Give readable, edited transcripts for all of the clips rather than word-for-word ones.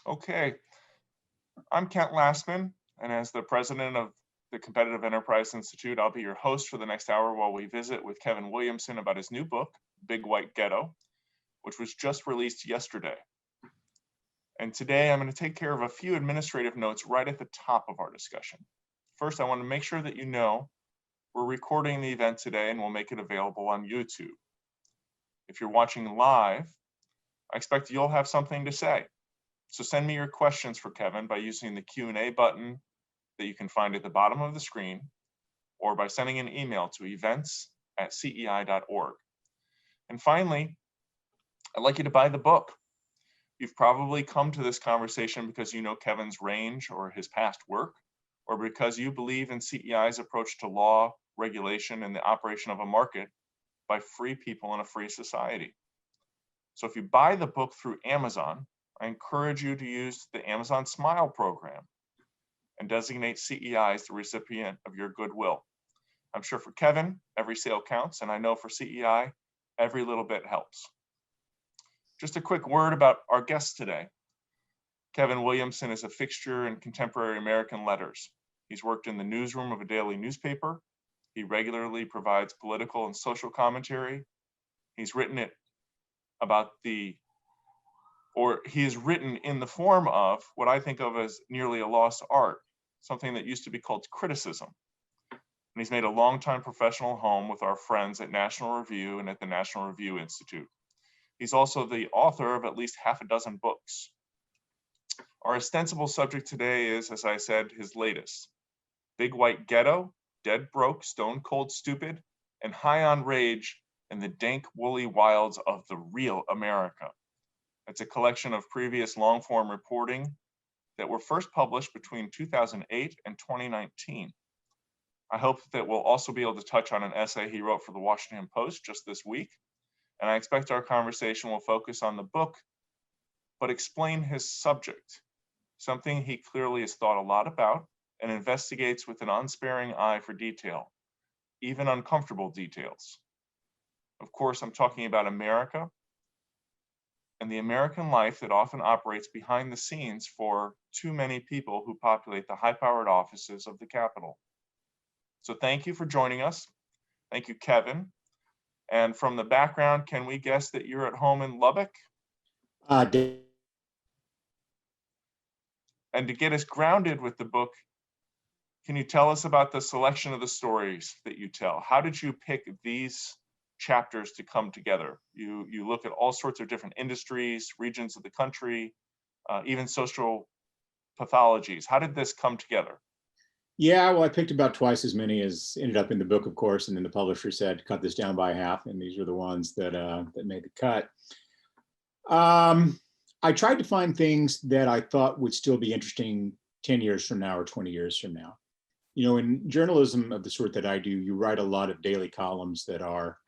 Okay, I'm Kent Lassman, and as the president of the Competitive Enterprise Institute, I'll be your host for the next hour while we visit with Kevin Williamson about his new book, Big White Ghetto, which was just released yesterday. And today I'm going to take care of a few administrative notes right at the top of our discussion. First, I want to make sure that you know we're recording the event today and we'll make it available on YouTube. If you're watching live, I expect you'll have something to say. So send me your questions for Kevin by using the Q&A button that you can find at the bottom of the screen, or by sending an email to events@cei.org. And finally, I'd like you to buy the book. You've probably come to this conversation because you know Kevin's range or his past work, or because you believe in CEI's approach to law, regulation, and the operation of a market by free people in a free society. So if you buy the book through Amazon, I encourage you to use the Amazon Smile program and designate CEI as the recipient of your goodwill. I'm sure for Kevin, every sale counts, and I know for CEI, every little bit helps. Just a quick word about our guest today. Kevin Williamson is a fixture in contemporary American letters. He's worked in the newsroom of a daily newspaper. He regularly provides political and social commentary. He's written it about he is written in the form of what I think of as nearly a lost art, something that used to be called criticism. And he's made a longtime professional home with our friends at National Review and at the National Review Institute. He's also the author of at least half a dozen books. Our ostensible subject today is, as I said, his latest, Big White Ghetto, Dead Broke, Stone Cold Stupid, and High on Rage in the Dank Woolly Wilds of the Real America. It's a collection of previous long-form reporting that were first published between 2008 and 2019. I hope that we'll also be able to touch on an essay he wrote for the Washington Post just this week, and I expect our conversation will focus on the book, but explain his subject, something he clearly has thought a lot about and investigates with an unsparing eye for detail, even uncomfortable details. Of course, I'm talking about America and the American life that often operates behind the scenes for too many people who populate the high-powered offices of the Capitol. So thank you for joining us. Thank you, Kevin. And from the background, can we guess that you're at home in Lubbock? And to get us grounded with the book, can you tell us about the selection of the stories that you tell? How did you pick these chapters to come together? You look at all sorts of different industries, regions of the country, even social pathologies. How did this come together? Yeah, well, I picked about twice as many as ended up in the book, of course, and then the publisher said, cut this down by half, and these are the ones that made the cut. I tried to find things that I thought would still be interesting 10 years from now or 20 years from now. You know, in journalism of the sort that I do, you write a lot of daily columns that are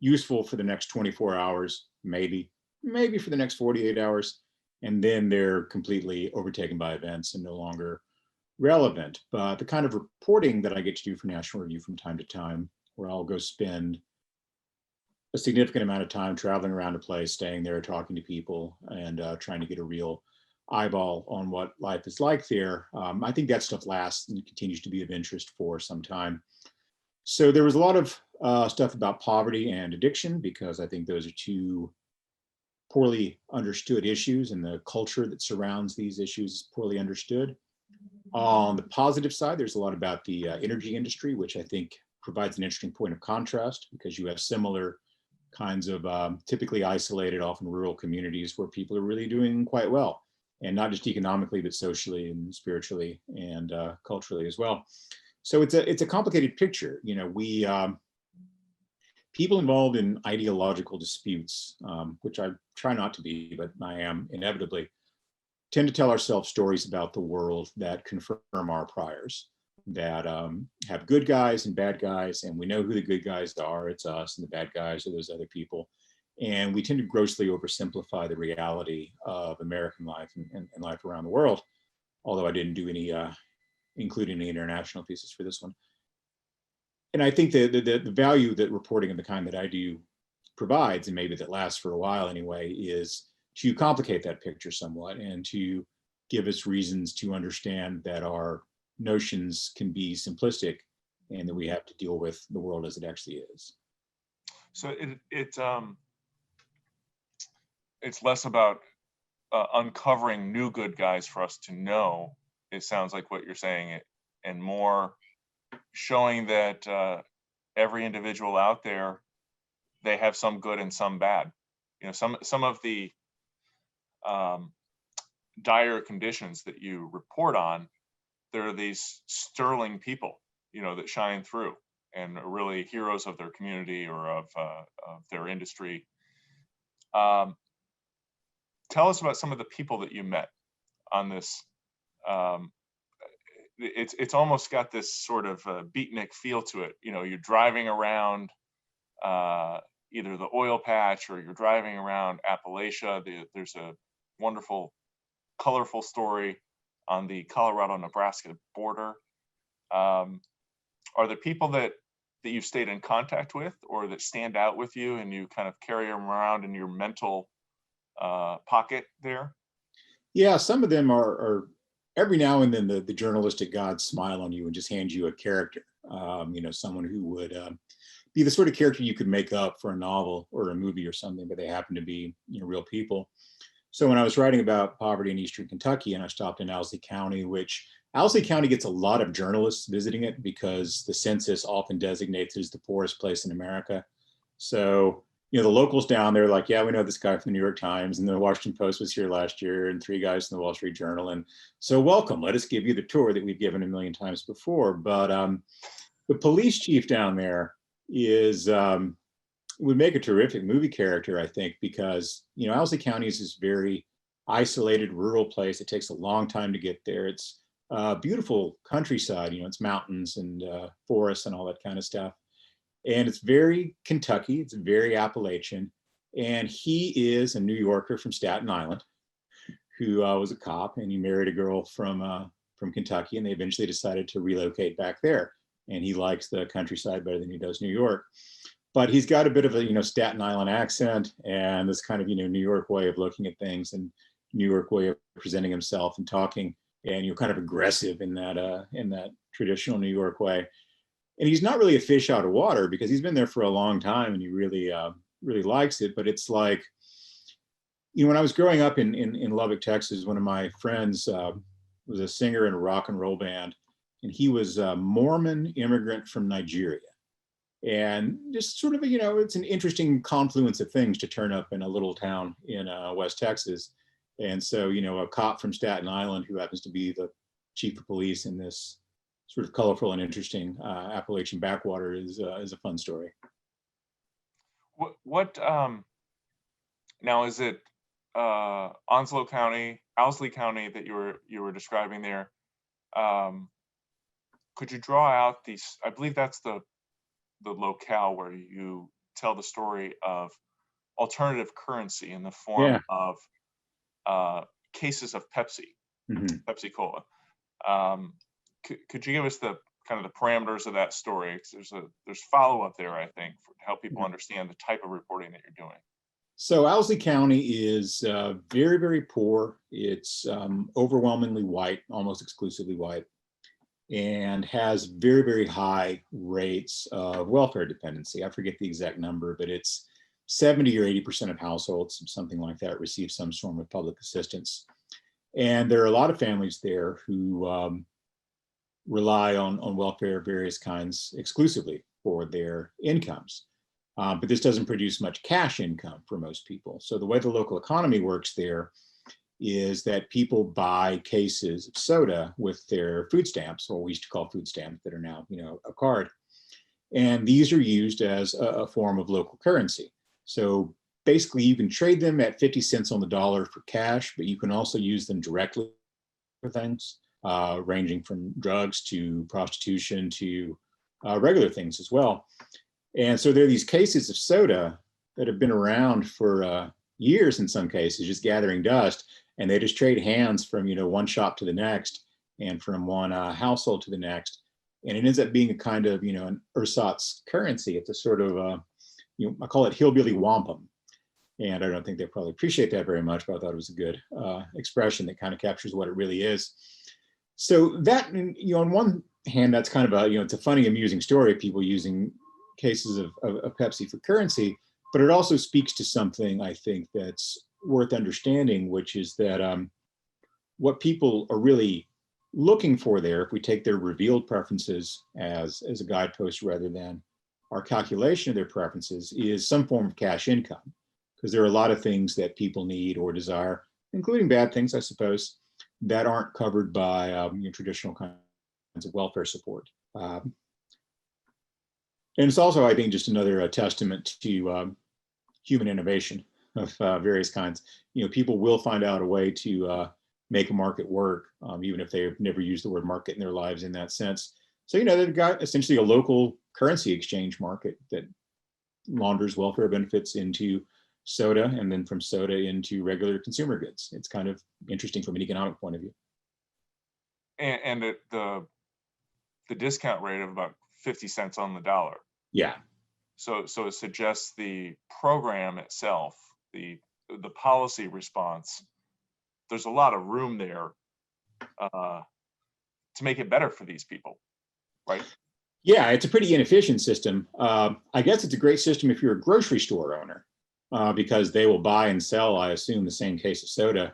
useful for the next 24 hours, maybe for the next 48 hours, and then they're completely overtaken by events and no longer relevant. But the kind of reporting that I get to do for National Review from time to time, where I'll go spend a significant amount of time traveling around a place, staying there, talking to people, and trying to get a real eyeball on what life is like there. I think that stuff lasts and continues to be of interest for some time. So there was a lot of stuff about poverty and addiction, because I think those are two poorly understood issues, and the culture that surrounds these issues is poorly understood. On the positive side, there's a lot about the energy industry, which I think provides an interesting point of contrast, because you have similar kinds of typically isolated, often rural communities where people are really doing quite well, and not just economically, but socially and spiritually and culturally as well. So it's a complicated picture. You know, we people involved in ideological disputes, which I try not to be, but I am inevitably, tend to tell ourselves stories about the world that confirm our priors, that have good guys and bad guys, and we know who the good guys are, it's us, and the bad guys are those other people. And we tend to grossly oversimplify the reality of American life and life around the world, although I didn't do any, include any international pieces for this one. And I think the value that reporting of the kind that I do provides, and maybe that lasts for a while anyway, is to complicate that picture somewhat and to give us reasons to understand that our notions can be simplistic and that we have to deal with the world as it actually is. So it's less about uncovering new good guys for us to know, it sounds like what you're saying, and more showing that every individual out there, they have some good and some bad. You know, some of the dire conditions that you report on, there are these sterling people, you know, that shine through and are really heroes of their community or of their industry. Tell us about some of the people that you met on this. It's almost got this sort of beatnik feel to it. You know, you're driving around either the oil patch or you're driving around Appalachia. There's a wonderful, colorful story on the Colorado-Nebraska border. Are there people that you've stayed in contact with or that stand out with you and you kind of carry them around in your mental pocket there? Yeah, some of them are every now and then the journalistic gods smile on you and just hand you a character, you know, someone who would be the sort of character you could make up for a novel or a movie or something, but they happen to be, you know, real people. So when I was writing about poverty in Eastern Kentucky and I stopped in Owsley County, which Owsley County gets a lot of journalists visiting it because the census often designates it as the poorest place in America. So, you know, the locals down there are like, yeah, we know this guy from the New York Times and the Washington Post was here last year and 3 guys from the Wall Street Journal. And so welcome, let us give you the tour that we've given a million times before. But the police chief down there is, would make a terrific movie character, I think, because, you know, Owsley County is this very isolated rural place. It takes a long time to get there. It's a beautiful countryside, you know, it's mountains and forests and all that kind of stuff. And it's very Kentucky, it's very Appalachian. And he is a New Yorker from Staten Island who was a cop, and he married a girl from Kentucky, and they eventually decided to relocate back there. And he likes the countryside better than he does New York. But he's got a bit of a, you know, Staten Island accent and this kind of, you know, New York way of looking at things and New York way of presenting himself and talking, and you're kind of aggressive in that traditional New York way. And he's not really a fish out of water because he's been there for a long time and he really really likes it. But it's like, you know, when I was growing up in Lubbock, Texas, one of my friends was a singer in a rock and roll band, and he was a Mormon immigrant from Nigeria. And just sort of, you know, it's an interesting confluence of things to turn up in a little town in West Texas. And so, you know, a cop from Staten Island who happens to be the chief of police in this sort of colorful and interesting Appalachian backwater is a fun story. What now is it Owsley County that you were describing there? Could you draw out these? I believe that's the locale where you tell the story of alternative currency in the form of cases of Pepsi, Pepsi Cola. Could you give us the kind of the parameters of that story? 'Cause there's follow up there, I think, to help people understand the type of reporting that you're doing. So Owsley County is very, very poor. It's overwhelmingly white, almost exclusively white, and has very, very high rates of welfare dependency. I forget the exact number, but it's 70 or 80% of households, something like that, receive some form of public assistance. And there are a lot of families there who rely on welfare of various kinds exclusively for their incomes. But this doesn't produce much cash income for most people. So the way the local economy works there is that people buy cases of soda with their food stamps, or we used to call food stamps that are now, you know, a card. And these are used as a form of local currency. So basically you can trade them at 50 cents on the dollar for cash, but you can also use them directly for things, ranging from drugs to prostitution to regular things as well. And so there are these cases of soda that have been around for years in some cases, just gathering dust, and they just trade hands from, you know, one shop to the next and from one household to the next. And it ends up being a kind of, you know, an ersatz currency. It's a sort of, you know, I call it hillbilly wampum. And I don't think they probably appreciate that very much, but I thought it was a good expression that kind of captures what it really is. So that, on one hand, that's kind of it's a funny, amusing story of people using cases of Pepsi for currency, but it also speaks to something I think that's worth understanding, which is that what people are really looking for there, if we take their revealed preferences as a guidepost rather than our calculation of their preferences, is some form of cash income. Because there are a lot of things that people need or desire, including bad things, I suppose, that aren't covered by traditional kinds of welfare support. And it's also, I think, just another testament to human innovation of various kinds. People will find out a way to make a market work, even if they've never used the word market in their lives in that sense. So, they've got essentially a local currency exchange market that launders welfare benefits into soda, and then from soda into regular consumer goods. It's kind of interesting from an economic point of view. And the discount rate of about 50 cents on the dollar. Yeah. So it suggests the program itself, the policy response, there's a lot of room there to make it better for these people, right? Yeah, it's a pretty inefficient system. I guess it's a great system if you're a grocery store owner, because they will buy and sell, I assume, the same case of soda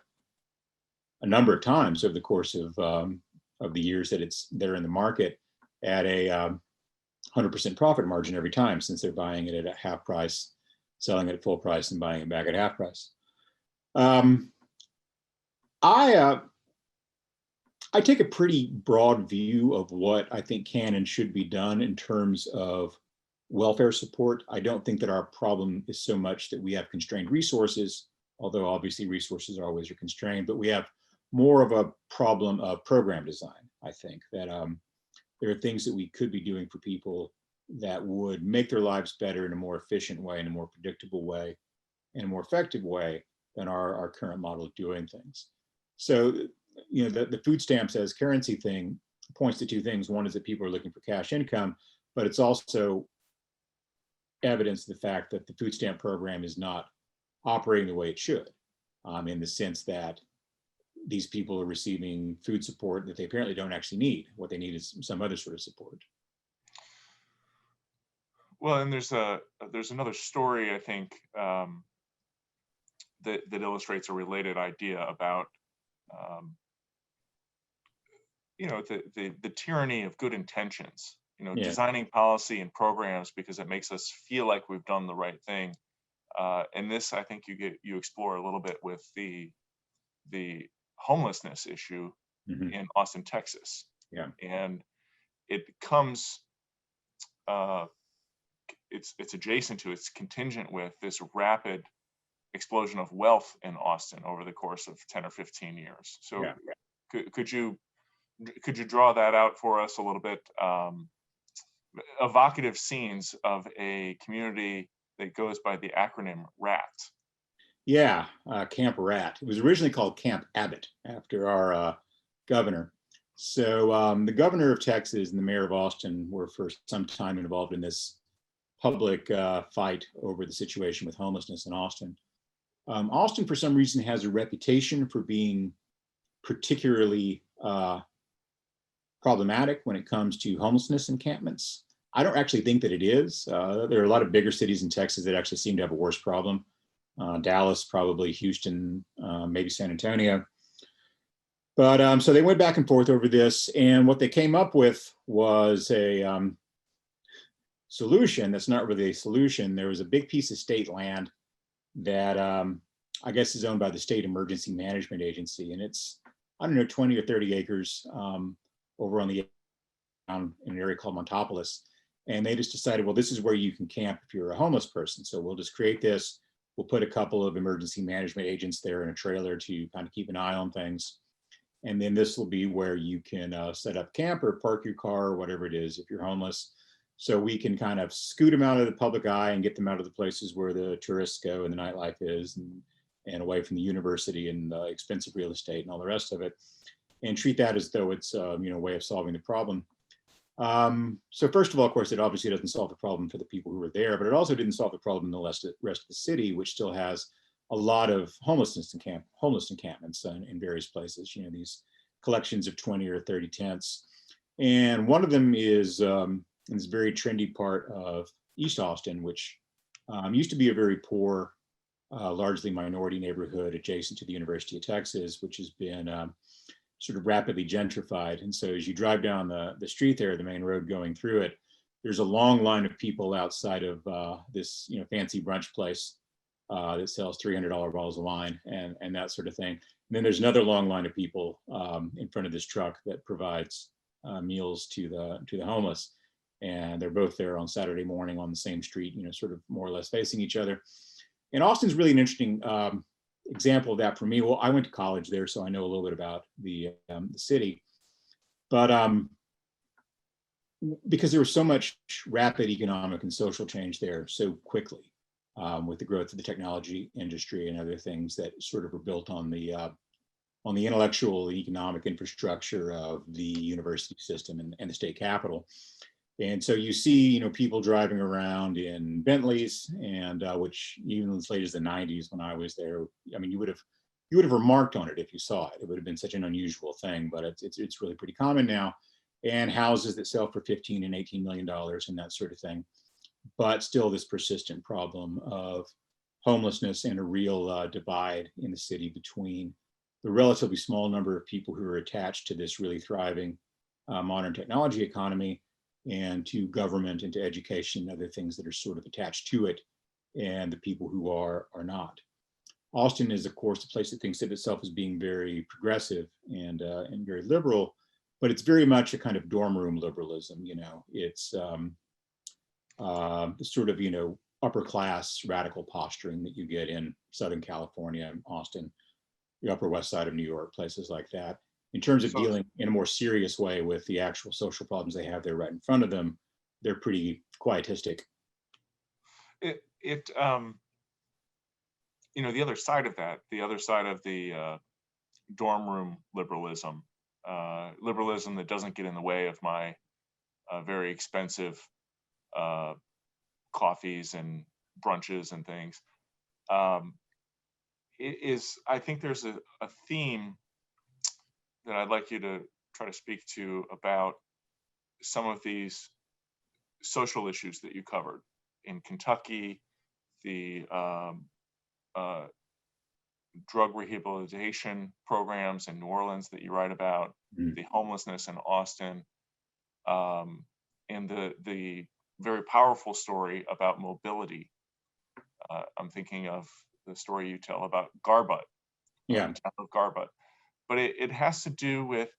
a number of times over the course of the years that they're in the market at a 100% profit margin every time, since they're buying it at a half price, selling it at full price, and buying it back at half price. I take a pretty broad view of what I think can and should be done in terms of welfare support. I don't think that our problem is so much that we have constrained resources, although obviously resources are always constrained, but we have more of a problem of program design. I think that there are things that we could be doing for people that would make their lives better in a more efficient way, in a more predictable way, in a more effective way than our current model of doing things. So, the food stamps as currency thing points to two things. One is that people are looking for cash income, but it's also evidence of the fact that the food stamp program is not operating the way it should, in the sense that these people are receiving food support that they apparently don't actually need. What they need is some other sort of support. Well, and there's another story, I think, that illustrates a related idea about the tyranny of good intentions. Yeah. Designing policy and programs because it makes us feel like we've done the right thing. And this, I think, you explore a little bit with the homelessness issue in Austin, Texas. Yeah. And it comes, it's adjacent to, it's contingent with this rapid explosion of wealth in Austin over the course of 10 or 15 years. So yeah. Could you draw that out for us a little bit? Evocative scenes of a community that goes by the acronym RAT. Yeah, Camp Rat. It was originally called Camp Abbott after our governor. So the governor of Texas and the mayor of Austin were for some time involved in this public fight over the situation with homelessness in Austin. Austin, for some reason, has a reputation for being particularly problematic when it comes to homelessness encampments. I don't actually think that it is. There are a lot of bigger cities in Texas that actually seem to have a worse problem. Dallas, probably Houston, maybe San Antonio. But so they went back and forth over this, and what they came up with was a solution that's not really a solution. There was a big piece of state land that I guess is owned by the State Emergency Management Agency, and it's, I don't know, 20 or 30 acres over on the in an area called Montopolis. And they just decided, well, this is where you can camp if you're a homeless person. So we'll just create this. We'll put a couple of emergency management agents there in a trailer to kind of keep an eye on things. And then this will be where you can set up camp or park your car or whatever it is if you're homeless. So we can kind of scoot them out of the public eye and get them out of the places where the tourists go and the nightlife is, and away from the university and expensive real estate and all the rest of it, and treat that as though it's a way of solving the problem. So first of all, of course, it obviously doesn't solve the problem for the people who were there, but it also didn't solve the problem in the rest of the city, which still has a lot of homeless encampments in various places. You know, these collections of 20 or 30 tents, and one of them is in this very trendy part of East Austin, which used to be a very poor, largely minority neighborhood adjacent to the University of Texas, which has been sort of rapidly gentrified. And so as you drive down the street there, the main road going through it, there's a long line of people outside of this fancy brunch place that sells $300 bottles of wine and that sort of thing. And then there's another long line of people in front of this truck that provides meals to the homeless. And they're both there on Saturday morning on the same street, sort of more or less facing each other. And Austin's really an interesting example of that for me. Well, I went to college there, so I know a little bit about the city. But because there was so much rapid economic and social change there so quickly, with the growth of the technology industry and other things that sort of were built on the intellectual and economic infrastructure of the university system and the state capitol. And so you see, people driving around in Bentleys, and which even as late as the 90s when I was there, I mean, you would have remarked on it if you saw it. It would have been such an unusual thing, but it's really pretty common now. And houses that sell for $15 and $18 million and that sort of thing. But still this persistent problem of homelessness and a real divide in the city between the relatively small number of people who are attached to this really thriving modern technology economy, and to government and to education and other things that are sort of attached to it, and the people who are not. Austin is, of course, a place that thinks of itself as being very progressive and very liberal, but it's very much a kind of dorm room liberalism. It's sort of upper class radical posturing that you get in Southern California, Austin, the Upper West Side of New York, places like that. In terms of dealing in a more serious way with the actual social problems they have there right in front of them, they're pretty quietistic. The other side of that, the other side of the dorm room liberalism, liberalism that doesn't get in the way of my very expensive coffees and brunches and things, I think there's a theme that I'd like you to try to speak to about some of these social issues that you covered in Kentucky, the drug rehabilitation programs in New Orleans that you write about, the homelessness in Austin, and the very powerful story about mobility. I'm thinking of the story you tell about Garbutt, the town of Garbutt. But it has to do with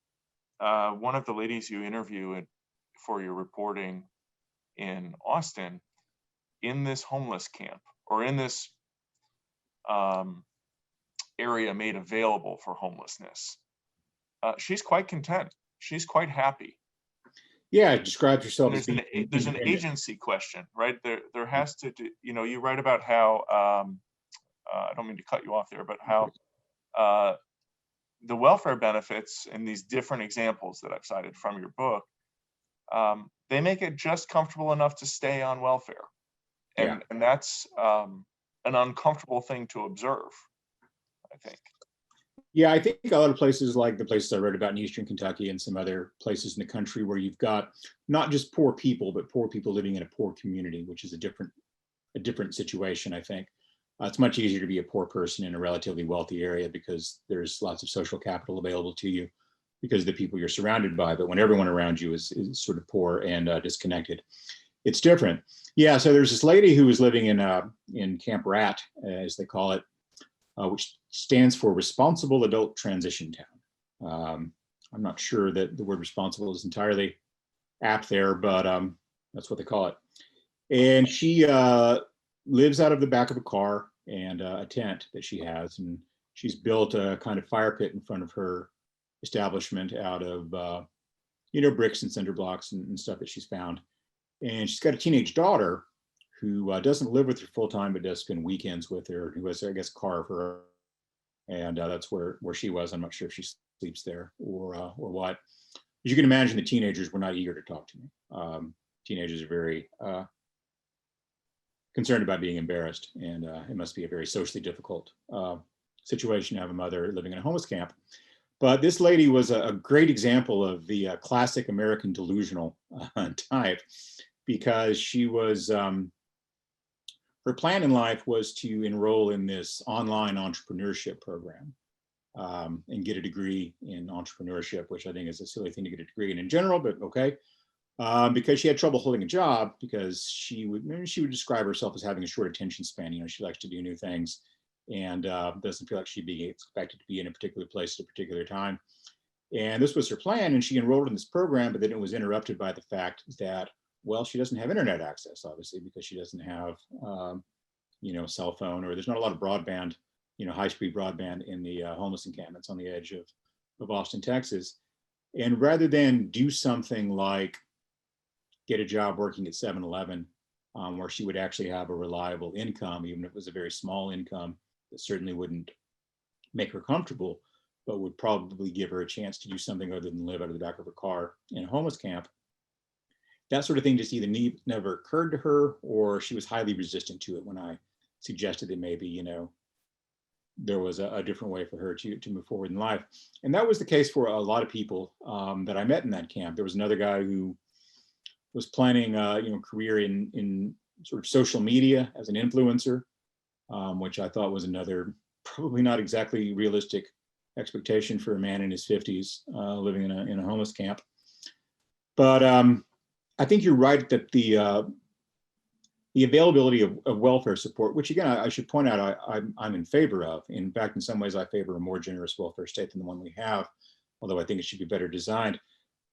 one of the ladies you interview for your reporting in Austin in this homeless camp, or in this area made available for homelessness. She's quite content. She's quite happy. Yeah, it describes herself as there's an agency question, right? There has to do, you write about how, I don't mean to cut you off there, but how the welfare benefits in these different examples that I've cited from your book, they make it just comfortable enough to stay on welfare. And that's an uncomfortable thing to observe, I think. Yeah, I think a lot of places, like the places I wrote about in Eastern Kentucky and some other places in the country, where you've got not just poor people, but poor people living in a poor community, which is a different situation, I think. It's much easier to be a poor person in a relatively wealthy area because there's lots of social capital available to you because of the people you're surrounded by. But when everyone around you is sort of poor and disconnected, it's different. Yeah, so there's this lady who was living in Camp Rat, as they call it, which stands for Responsible Adult Transition Town. I'm not sure that the word responsible is entirely apt there, but that's what they call it. And she lives out of the back of a car and a tent that she has, and she's built a kind of fire pit in front of her establishment out of bricks and cinder blocks and stuff that she's found. And she's got a teenage daughter who doesn't live with her full time, but does spend weekends with her, who has, I guess, a car for her. And that's where she was. I'm not sure if she sleeps there or what. you can imagine, the teenagers were not eager to talk to me. Teenagers are very concerned about being embarrassed, and it must be a very socially difficult situation to have a mother living in a homeless camp. But this lady was a great example of the classic American delusional type, because she was, her plan in life was to enroll in this online entrepreneurship program and get a degree in entrepreneurship, which I think is a silly thing to get a degree in general, but okay. Because she had trouble holding a job, because she would describe herself as having a short attention span. You know, she likes to do new things, and doesn't feel like she'd be expected to be in a particular place at a particular time. And this was her plan, and she enrolled in this program, but then it was interrupted by the fact that, well, she doesn't have internet access, obviously, because she doesn't have, you know, a cell phone, or there's not a lot of broadband, you know, high-speed broadband in the homeless encampments on the edge of Austin, Texas. And rather than do something like get a job working at 7-Eleven, where she would actually have a reliable income, even if it was a very small income that certainly wouldn't make her comfortable, but would probably give her a chance to do something other than live out of the back of her car in a homeless camp. That sort of thing just either never occurred to her, or she was highly resistant to it when I suggested that maybe, you know, there was a different way for her to move forward in life. And that was the case for a lot of people that I met in that camp. There was another guy who was planning you know, career in sort of social media as an influencer, which I thought was another probably not exactly realistic expectation for a man in his 50s living in a homeless camp. But I think you're right that the availability of welfare support, which again, I should point out, I'm in favor of. In fact, in some ways, I favor a more generous welfare state than the one we have, although I think it should be better designed.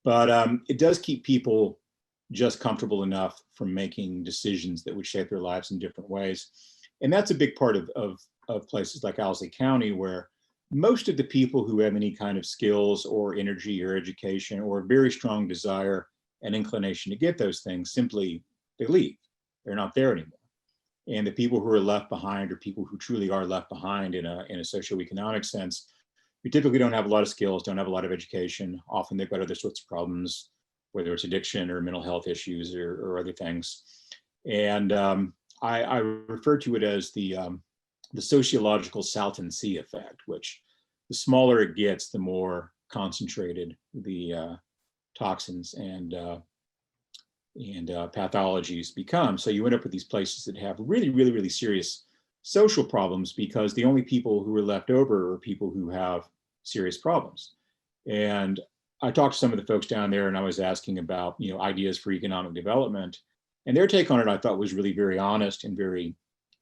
But it does keep people just comfortable enough from making decisions that would shape their lives in different ways. And that's a big part of places like Owsley County, where most of the people who have any kind of skills or energy or education or a very strong desire and inclination to get those things, simply they leave. They're not there anymore. And the people who are left behind, or people who truly are left behind in a socioeconomic sense, who typically don't have a lot of skills, don't have a lot of education. Often they've got other sorts of problems, whether it's addiction or mental health issues or other things. And I refer to it as the sociological Salton Sea effect, which the smaller it gets, the more concentrated the toxins and pathologies become. So you end up with these places that have really, really, really serious social problems, because the only people who are left over are people who have serious problems. And I talked to some of the folks down there, and I was asking about, you know, ideas for economic development, and their take on it I thought was really very honest and very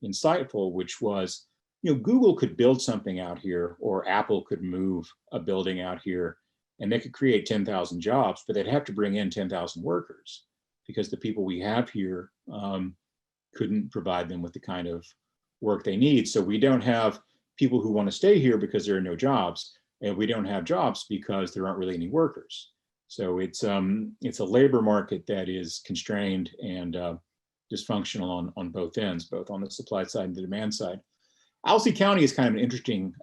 insightful, which was, you know, Google could build something out here, or Apple could move a building out here, and they could create 10,000 jobs, but they'd have to bring in 10,000 workers, because the people we have here couldn't provide them with the kind of work they need. So we don't have people who want to stay here because there are no jobs, and we don't have jobs because there aren't really any workers. So it's a labor market that is constrained and dysfunctional on both ends, both on the supply side and the demand side. Owsley County is kind of an interesting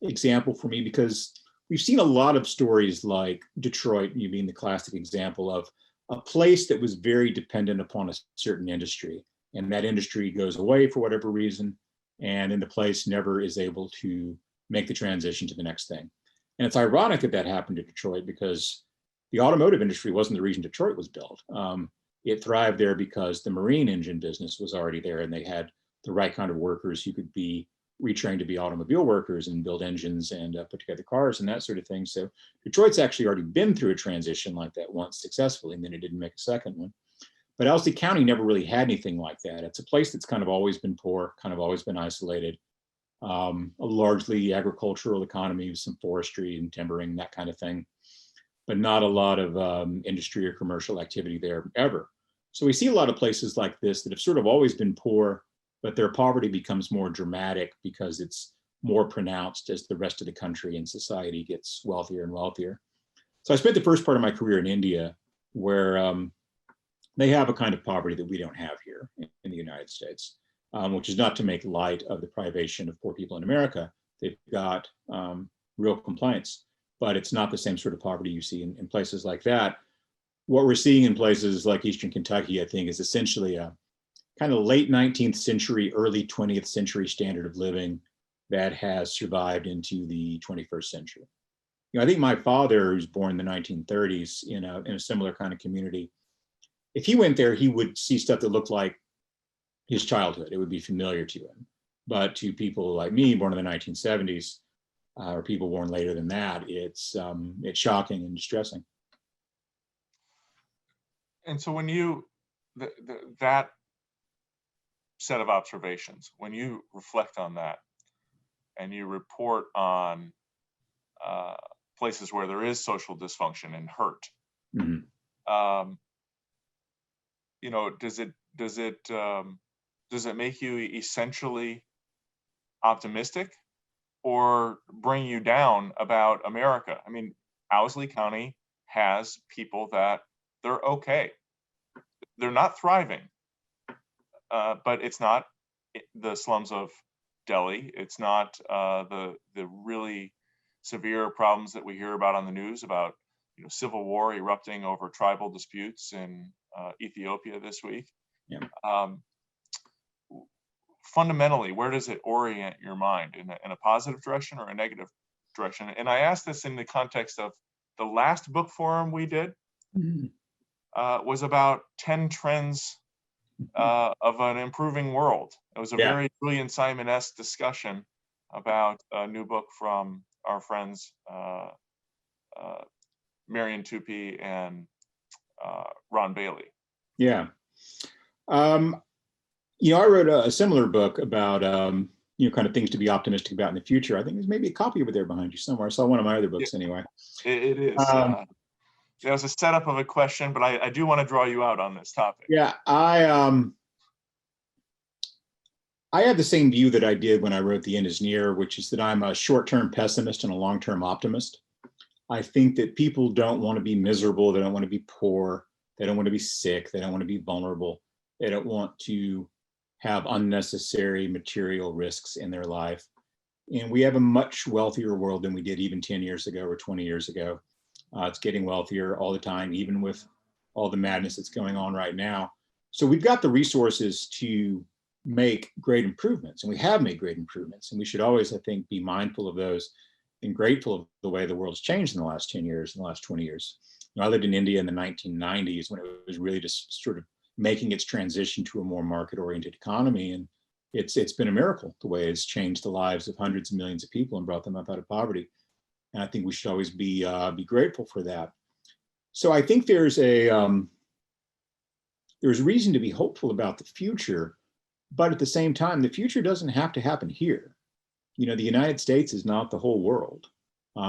example for me, because we've seen a lot of stories like Detroit, you being the classic example of a place that was very dependent upon a certain industry, and that industry goes away for whatever reason, and then the place never is able to make the transition to the next thing. And it's ironic that that happened to Detroit, because the automotive industry wasn't the reason Detroit was built. It thrived there because the marine engine business was already there, and they had the right kind of workers who could be retrained to be automobile workers and build engines and put together cars and that sort of thing. So Detroit's actually already been through a transition like that once successfully, and then it didn't make a second one. But Owsley County never really had anything like that. It's a place that's kind of always been poor, kind of always been isolated, a largely agricultural economy with some forestry and timbering, that kind of thing, but not a lot of industry or commercial activity there ever. So we see a lot of places like this that have sort of always been poor, but their poverty becomes more dramatic because it's more pronounced as the rest of the country and society gets wealthier and wealthier. So I spent the first part of my career in India, where they have a kind of poverty that we don't have here in the United States, which is not to make light of the privation of poor people in America. They've got real complaints. but it's not the same sort of poverty you see in places like that. What we're seeing in places like Eastern Kentucky, I think, is essentially a kind of late 19th century, early 20th century standard of living that has survived into the 21st century. I think my father, who's born in the 1930s in a similar kind of community, if he went there, he would see stuff that looked like his childhood. It would be familiar to him. But to people like me, born in the 1970s, or people born later than that, it's shocking and distressing. And so when you, that set of observations, when you reflect on that and you report on places where there is social dysfunction and hurt, mm-hmm. Does it make you essentially optimistic or bring you down about America? I mean, Owsley County has people that they're okay. They're not thriving, but it's not the slums of Delhi. It's not the really severe problems that we hear about on the news about, civil war erupting over tribal disputes in Ethiopia this week. Yeah. Fundamentally, where does it orient your mind, in a positive direction or a negative direction? And I asked this in the context of the last book forum we did. Mm-hmm. Was about 10 trends of an improving world. It was a very Julian Simon-esque discussion about a new book from our friends Marion Tupy and Ron Bailey. Yeah. I wrote a similar book about, kind of things to be optimistic about in the future. I think there's maybe a copy over there behind you somewhere. I saw one of my other books anyway. It is. It was a setup of a question, but I do want to draw you out on this topic. Yeah, I have the same view that I did when I wrote The End is Near, which is that I'm a short-term pessimist and a long-term optimist. I think that people don't want to be miserable. They don't want to be poor. They don't want to be sick. They don't want to be vulnerable. They don't want to have unnecessary material risks in their life. And we have a much wealthier world than we did even 10 years ago or 20 years ago. It's getting wealthier all the time, even with all the madness that's going on right now. So we've got the resources to make great improvements, and we have made great improvements. And we should always, I think, be mindful of those and grateful of the way the world's changed in the last 10 years, in the last 20 years. I lived in India in the 1990s when it was really just sort of making its transition to a more market-oriented economy. And it's been a miracle, the way it's changed the lives of hundreds of millions of people and brought them up out of poverty. And I think we should always be grateful for that. So I think there's reason to be hopeful about the future, but at the same time, the future doesn't have to happen here. The United States is not the whole world.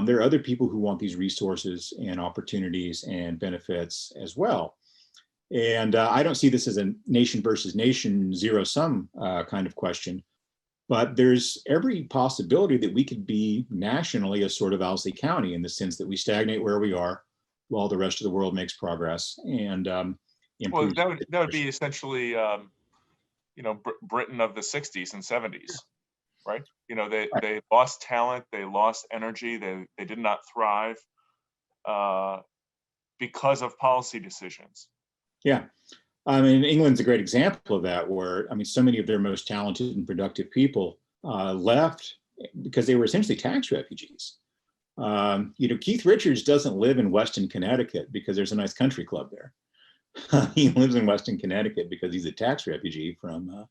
There are other people who want these resources and opportunities and benefits as well. And I don't see this as a nation versus nation zero-sum kind of question. But there's every possibility that we could be nationally a sort of Owsley County, in the sense that we stagnate where we are while the rest of the world makes progress. And well, that would be essentially, Britain of the 60s and 70s, right? They lost talent, they lost energy, they did not thrive because of policy decisions. Yeah. England's a great example of that, where, so many of their most talented and productive people left because they were essentially tax refugees. Keith Richards doesn't live in Weston, Connecticut because there's a nice country club there. He lives in Weston, Connecticut because he's a tax refugee from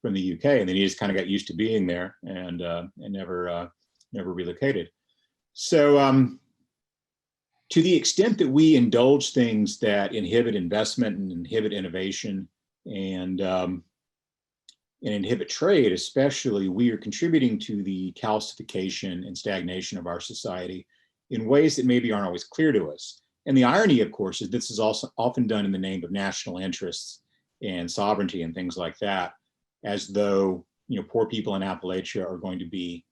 the UK, and then he just kind of got used to being there and never relocated. So to the extent that we indulge things that inhibit investment and inhibit innovation and inhibit trade, especially, we are contributing to the calcification and stagnation of our society in ways that maybe aren't always clear to us. And the irony, of course, is this is also often done in the name of national interests and sovereignty and things like that, as though poor people in Appalachia are going to be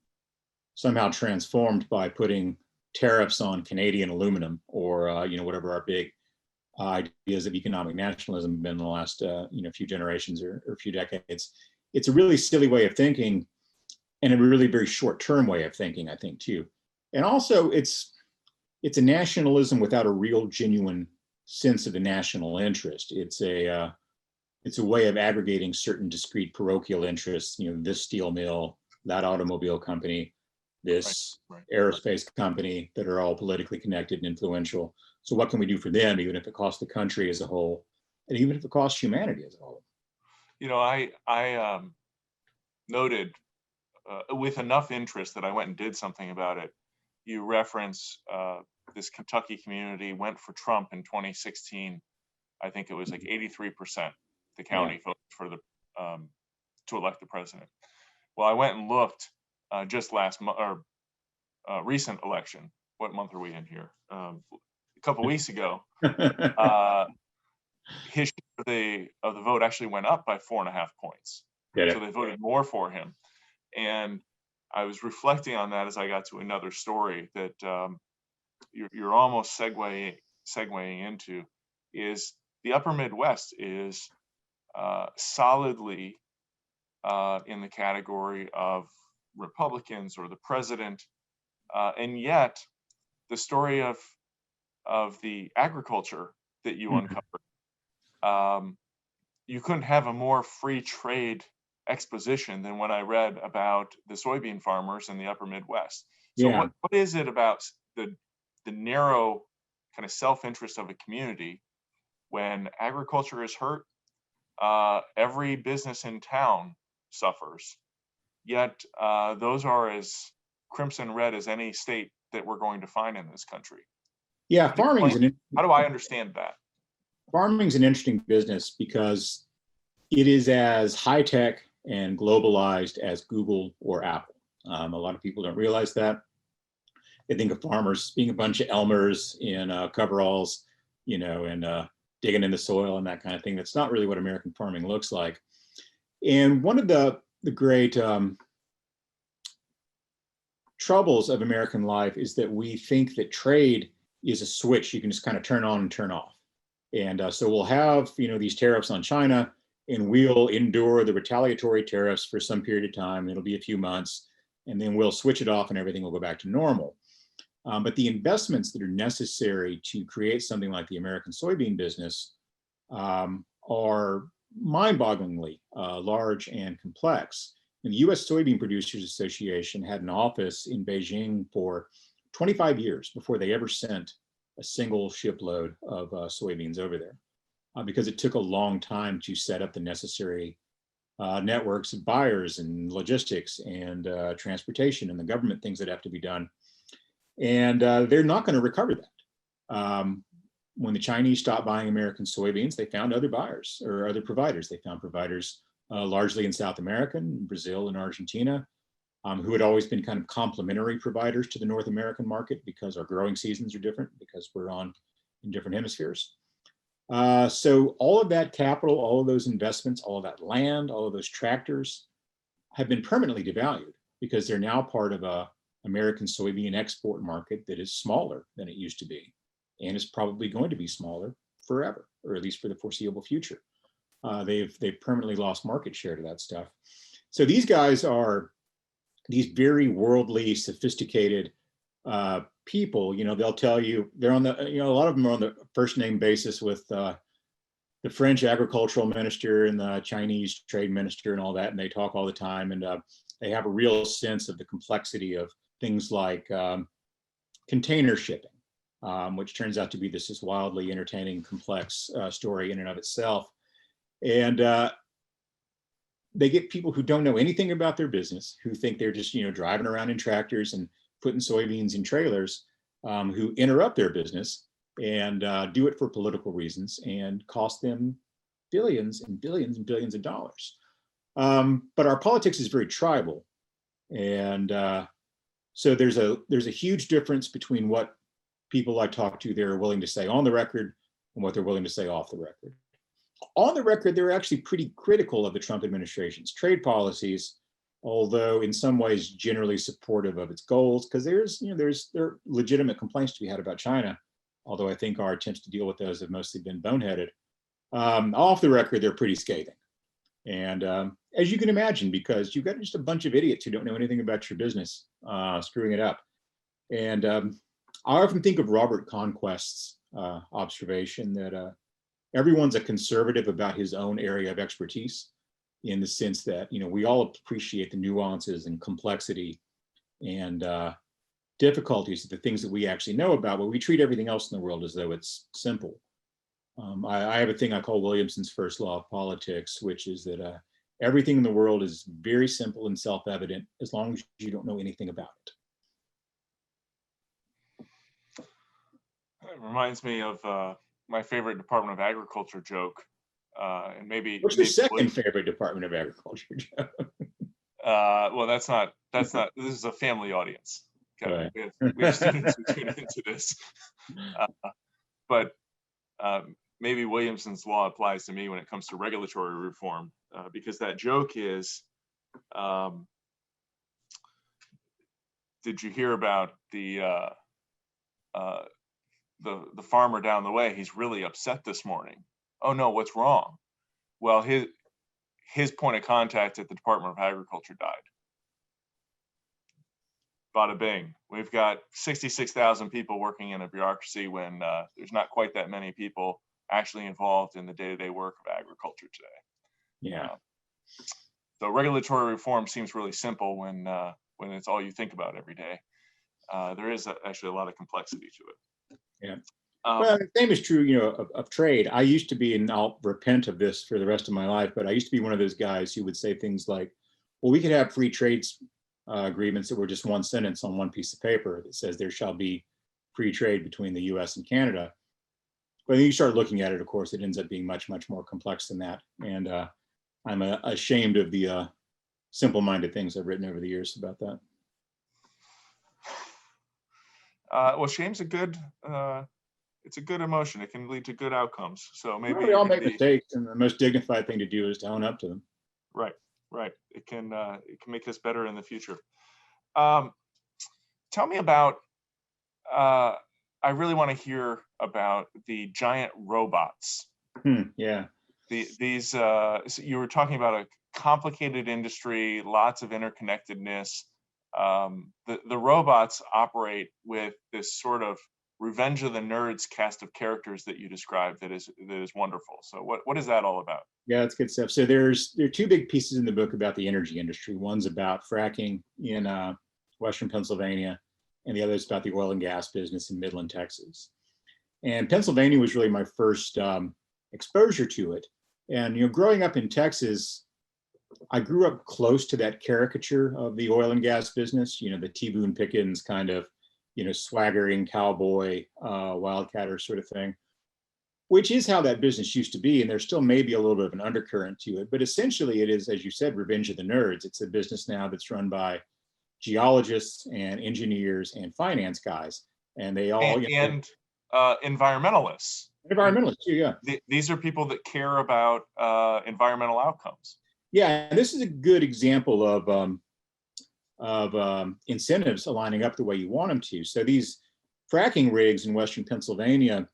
somehow transformed by putting tariffs on Canadian aluminum, or whatever our big ideas of economic nationalism have been in the last few generations or few decades. It's a really silly way of thinking, and a really very short-term way of thinking, I think, too. And also, it's it's a nationalism without a real genuine sense of the national interest. It's a way of aggregating certain discrete parochial interests, this steel mill, that automobile company, this Right. aerospace company, that are all politically connected and influential. So what can we do for them, even if it costs the country as a whole, and even if it costs humanity as a whole? I noted with enough interest that I went and did something about it. You reference this Kentucky community went for Trump in 2016. I think it was like 83%. The county voted for to elect the president. Well, I went and looked just last month or recent election. What month are we in here? A couple weeks ago. His share of the vote actually went up by 4.5 points. So they voted more for him. And I was reflecting on that as I got to another story that you're almost segueing into is the upper Midwest is solidly in the category of Republicans or the president. And yet the story of the agriculture that you uncovered, you couldn't have a more free trade exposition than when I read about the soybean farmers in the upper Midwest. So what is it about the narrow kind of self-interest of a community when agriculture is hurt? Every business in town suffers, yet those are as crimson red as any state that we're going to find in this country. Yeah, how do I understand that? Farming's an interesting business because it is as high-tech and globalized as Google or Apple. A lot of people don't realize that. They think of farmers being a bunch of Elmers in coveralls, and digging in the soil and that kind of thing. That's not really what American farming looks like. And one of the great troubles of American life is that we think that trade is a switch you can just kind of turn on and turn off. And so we'll have, these tariffs on China, and we'll endure the retaliatory tariffs for some period of time. It'll be a few months, and then we'll switch it off and everything will go back to normal. But the investments that are necessary to create something like the American soybean business are mind-bogglingly large and complex. And the U.S. Soybean Producers Association had an office in Beijing for 25 years before they ever sent a single shipload of soybeans over there, because it took a long time to set up the necessary networks of buyers and logistics and transportation and the government things that have to be done. And they're not going to recover that. When the Chinese stopped buying American soybeans, they found other buyers or other providers. They found providers largely in South America, Brazil and Argentina, who had always been kind of complementary providers to the North American market because our growing seasons are different, because we're in different hemispheres. So all of that capital, all of those investments, all of that land, all of those tractors have been permanently devalued because they're now part of a American soybean export market that is smaller than it used to be, and is probably going to be smaller forever, or at least for the foreseeable future. They've permanently lost market share to that stuff. So these guys are these very worldly, sophisticated people. They'll tell you they're on the, a lot of them are on the first name basis with the French agricultural minister and the Chinese trade minister and all that, and they talk all the time, and they have a real sense of the complexity of things like container shipping, which turns out to be this wildly entertaining, complex story in and of itself. And they get people who don't know anything about their business, who think they're just, driving around in tractors and putting soybeans in trailers, who interrupt their business and do it for political reasons and cost them billions and billions and billions of dollars. But our politics is very tribal. And so there's a huge difference between what people I talk to there are willing to say on the record and what they're willing to say off the record. On the record, they're actually pretty critical of the Trump administration's trade policies, although in some ways generally supportive of its goals, because there are legitimate complaints to be had about China, although I think our attempts to deal with those have mostly been boneheaded. Off the record, they're pretty scathing. And as you can imagine, because you've got just a bunch of idiots who don't know anything about your business, screwing it up. And I often think of Robert Conquest's observation that everyone's a conservative about his own area of expertise, in the sense that, you know, we all appreciate the nuances and complexity and difficulties of the things that we actually know about, but we treat everything else in the world as though it's simple. I have a thing I call Williamson's first law of politics, which is that everything in the world is very simple and self-evident as long as you don't know anything about it. It reminds me of my favorite Department of Agriculture joke, and maybe. What's your second favorite Department of Agriculture joke? Well, that's not. This is a family audience. Okay. Right. We have students who tune into this, but maybe Williamson's law applies to me when it comes to regulatory reform, because that joke is, did you hear about the farmer down the way? He's really upset this morning. Oh no, what's wrong? Well, his point of contact at the Department of Agriculture died. Bada bing. We've got 66,000 people working in a bureaucracy when there's not quite that many people actually involved in the day-to-day work of agriculture today. Yeah. So regulatory reform seems really simple when it's all you think about every day. There is actually a lot of complexity to it. Yeah. Well, the same is true, you know, of trade. I used to be, and I'll repent of this for the rest of my life, but I used to be one of those guys who would say things like, well, we could have free trade agreements that were just one sentence on one piece of paper that says there shall be free trade between the US and Canada. But then you start looking at it, of course, it ends up being much, much more complex than that. And I'm ashamed of the simple-minded things I've written over the years about that. Well, shame's a good, it's a good emotion. It can lead to good outcomes. So maybe well, we all make mistakes, and the most dignified thing to do is to own up to them. Right, right. It can make us better in the future. Tell me about. I really want to hear about the giant robots. Yeah. These. So you were talking about a complicated industry, lots of interconnectedness. The robots operate with this sort of Revenge of the Nerds cast of characters that you described that is wonderful. So what is that all about? Yeah, that's good stuff. So there are two big pieces in the book about the energy industry. One's about fracking in Western Pennsylvania, and the other is about the oil and gas business in Midland, Texas. And Pennsylvania was really my first exposure to it. And, you know, growing up in Texas, I grew up close to that caricature of the oil and gas business, you know, the T. Boone Pickens kind of, you know, swaggering cowboy, wildcatter sort of thing, which is how that business used to be. And there's still maybe a little bit of an undercurrent to it, but essentially it is, as you said, Revenge of the Nerds. It's a business now that's run by geologists and engineers and finance guys. And they all, environmentalists. Environmentalists too, yeah. These are people that care about environmental outcomes. Yeah, and this is a good example of incentives aligning up the way you want them to. So these fracking rigs in Western Pennsylvania,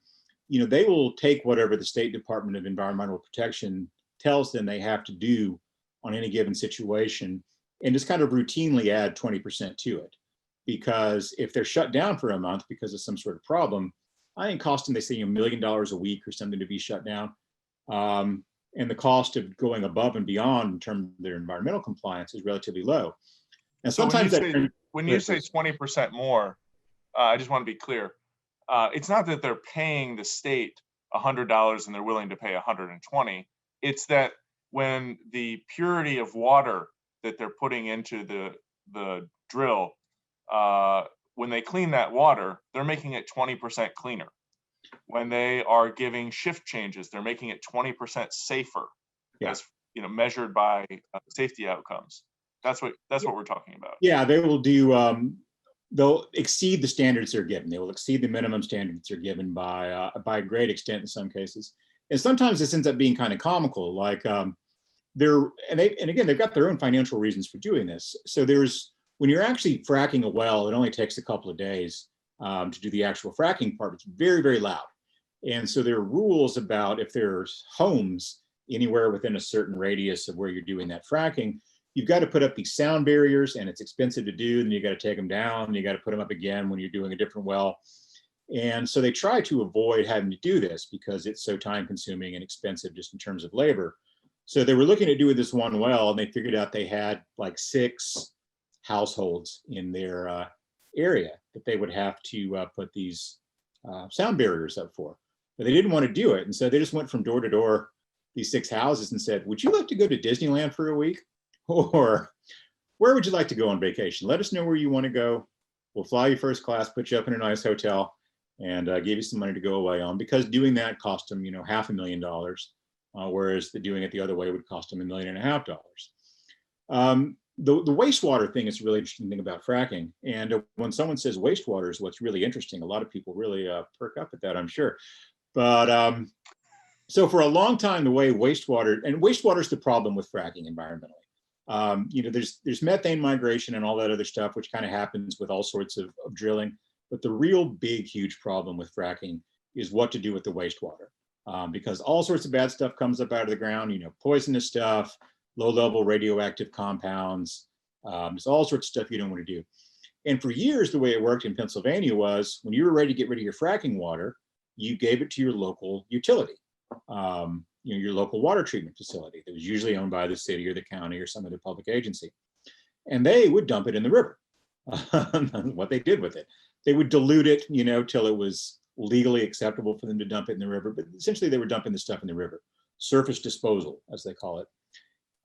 you know, they will take whatever the State Department of Environmental Protection tells them they have to do on any given situation and just kind of routinely add 20% to it. Because if they're shut down for a month because of some sort of problem, I think costing, they say, $1 million a week or something to be shut down. And the cost of going above and beyond in terms of their environmental compliance is relatively low. And so sometimes when you say 20% more, I just want to be clear. It's not that they're paying the state $100 and they're willing to pay $120. It's that when the purity of water that they're putting into the drill, when they clean that water, they're making it 20% cleaner. When they are giving shift changes, they're making it 20% safer, as you know, measured by safety outcomes. That's what we're talking about. Yeah, they will do. They'll exceed the standards they're given. They will exceed the minimum standards they're given by a great extent in some cases. And sometimes this ends up being kind of comical. Like and again, they've got their own financial reasons for doing this. So when you're actually fracking a well, it only takes a couple of days to do the actual fracking part. It's very, very loud. And so there are rules about if there's homes anywhere within a certain radius of where you're doing that fracking, you've got to put up these sound barriers, and it's expensive to do. And you got to take them down, and you got to put them up again when you're doing a different well. And so they try to avoid having to do this because it's so time consuming and expensive just in terms of labor. So they were looking at doing this one well, and they figured out they had like 6 households in their area that they would have to put these sound barriers up for. But they didn't want to do it. And so they just went from door to door, these 6 houses, and said, would you like to go to Disneyland for a week? Or where would you like to go on vacation? Let us know where you want to go. We'll fly you first class, put you up in a nice hotel, and give you some money to go away on, because doing that cost them, $500,000, whereas doing it the other way would cost them $1.5 million. The wastewater thing is a really interesting thing about fracking. And when someone says wastewater is what's really interesting, a lot of people really perk up at that, I'm sure. But so for a long time, the way wastewater is the problem with fracking environmentally. There's methane migration and all that other stuff, which kind of happens with all sorts of drilling. But the real big, huge problem with fracking is what to do with the wastewater, because all sorts of bad stuff comes up out of the ground, poisonous stuff, low-level radioactive compounds. There's all sorts of stuff you don't want to do. And for years, the way it worked in Pennsylvania was when you were ready to get rid of your fracking water, you gave it to your local utility, your local water treatment facility that was usually owned by the city or the county or some other public agency. And they would dump it in the river. What they did with it, they would dilute it, till it was legally acceptable for them to dump it in the river. But essentially, they were dumping the stuff in the river. Surface disposal, as they call it.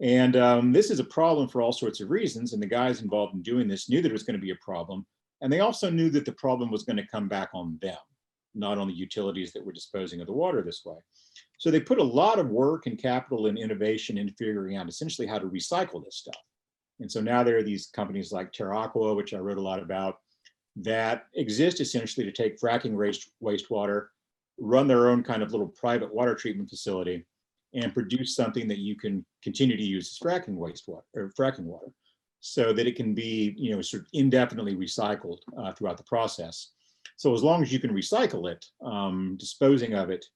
And this is a problem for all sorts of reasons. And the guys involved in doing this knew that it was going to be a problem. And they also knew that the problem was going to come back on them, not on the utilities that were disposing of the water this way. So they put a lot of work and capital and innovation into figuring out essentially how to recycle this stuff. And so now there are these companies like TerraAqua, which I wrote a lot about, that exist essentially to take fracking wastewater, run their own kind of little private water treatment facility, and produce something that you can continue to use as fracking wastewater or fracking water, so that it can be, sort of indefinitely recycled throughout the process. So as long as you can recycle it, disposing of it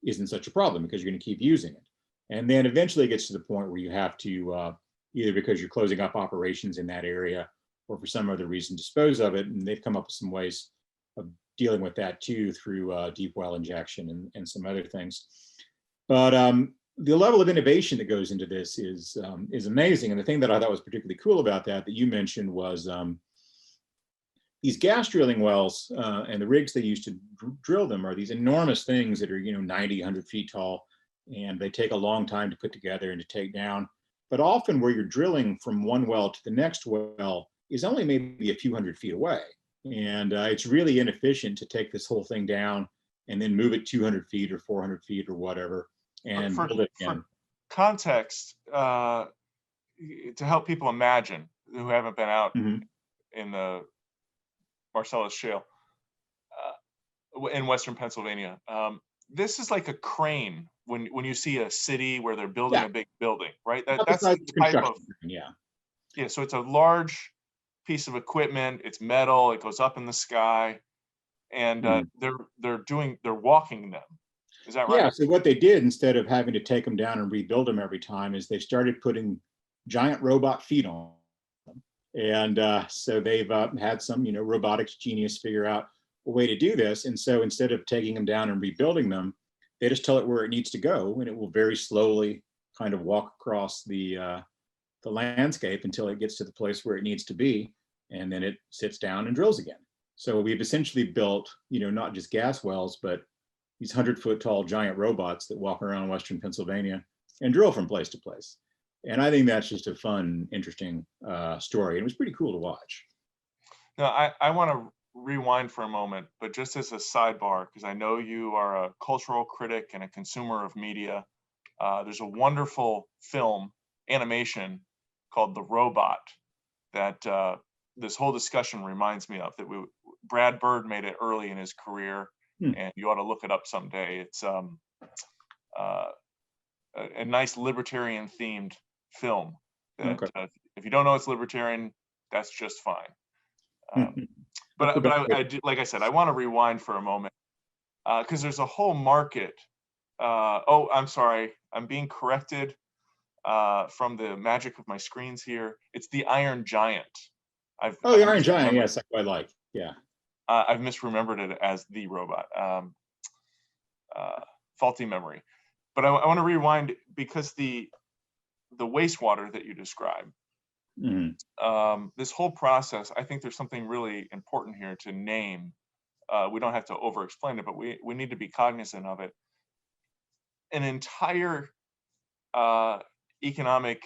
isn't such a problem because you're going to keep using it. And then eventually it gets to the point where you have to, either because you're closing up operations in that area or for some other reason, dispose of it. And they've come up with some ways of dealing with that too through deep well injection and some other things. But the level of innovation that goes into this is amazing. And the thing that I thought was particularly cool about that you mentioned was these gas drilling wells and the rigs they use to drill them are these enormous things that are 90, 100 feet tall, and they take a long time to put together and to take down. But often where you're drilling from one well to the next well is only maybe a few hundred feet away. And it's really inefficient to take this whole thing down and then move it 200 feet or 400 feet or whatever and build it again. For context, to help people imagine who haven't been out in the Marcellus Shale in Western Pennsylvania, this is like a crane when you see a city where they're building a big building, right? That's the type of, yeah. So it's a large piece of equipment. It's metal. It goes up in the sky, and they're walking them. Is that right? Yeah. So what they did, instead of having to take them down and rebuild them every time, is they started putting giant robot feet on them. And so they've had some, robotics genius figure out a way to do this. And so instead of taking them down and rebuilding them, they just tell it where it needs to go, and it will very slowly kind of walk across the landscape until it gets to the place where it needs to be, and then it sits down and drills again. So we've essentially built, not just gas wells, but these 100-foot tall giant robots that walk around Western Pennsylvania and drill from place to place. And I think that's just a fun, interesting story. And it was pretty cool to watch. Now, I want to rewind for a moment, but just as a sidebar, because I know you are a cultural critic and a consumer of media. There's a wonderful film animation called The Robot that this whole discussion reminds me of. That Brad Bird made it early in his career, and you ought to look it up someday. It's a nice libertarian themed film that if you don't know it's libertarian, that's just fine. But I do, like I said, I want to rewind for a moment because there's a whole market. Oh, I'm sorry, I'm being corrected. from the magic of my screens here. It's the Iron Giant. Oh, the Iron Giant, yes, I quite like. Yeah. I've misremembered it as the robot. Faulty memory. But I want to rewind because the wastewater that you describe, this whole process, I think there's something really important here to name. We don't have to over-explain it, but we need to be cognizant of it. An entire economic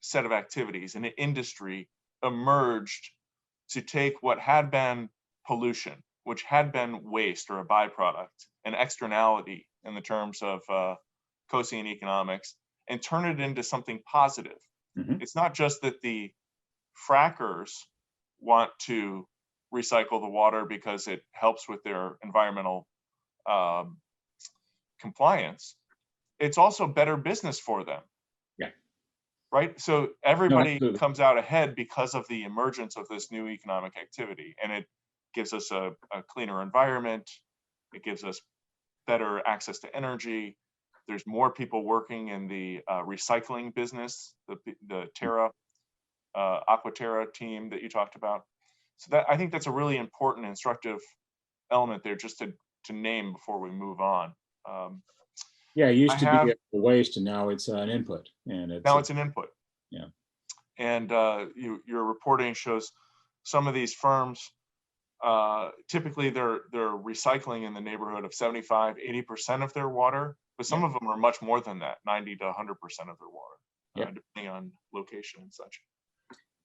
set of activities, an industry emerged to take what had been pollution, which had been waste or a byproduct, an externality in the terms of Coasian economics, and turn it into something positive. It's not just that the frackers want to recycle the water because it helps with their environmental compliance. It's also better business for them. Yeah. Right. So everybody comes out ahead because of the emergence of this new economic activity, and it gives us a cleaner environment. It gives us better access to energy. There's more people working in the recycling business, the Terra, Aquaterra team that you talked about. So that, I think that's a really important, instructive element there, just to name before we move on. Yeah, it used to be a waste, and now it's an input. And it's an input. Yeah. And your reporting shows some of these firms, typically they're recycling in the neighborhood of 75, 80% of their water, but some of them are much more than that, 90 to 100% of their water, depending on location and such.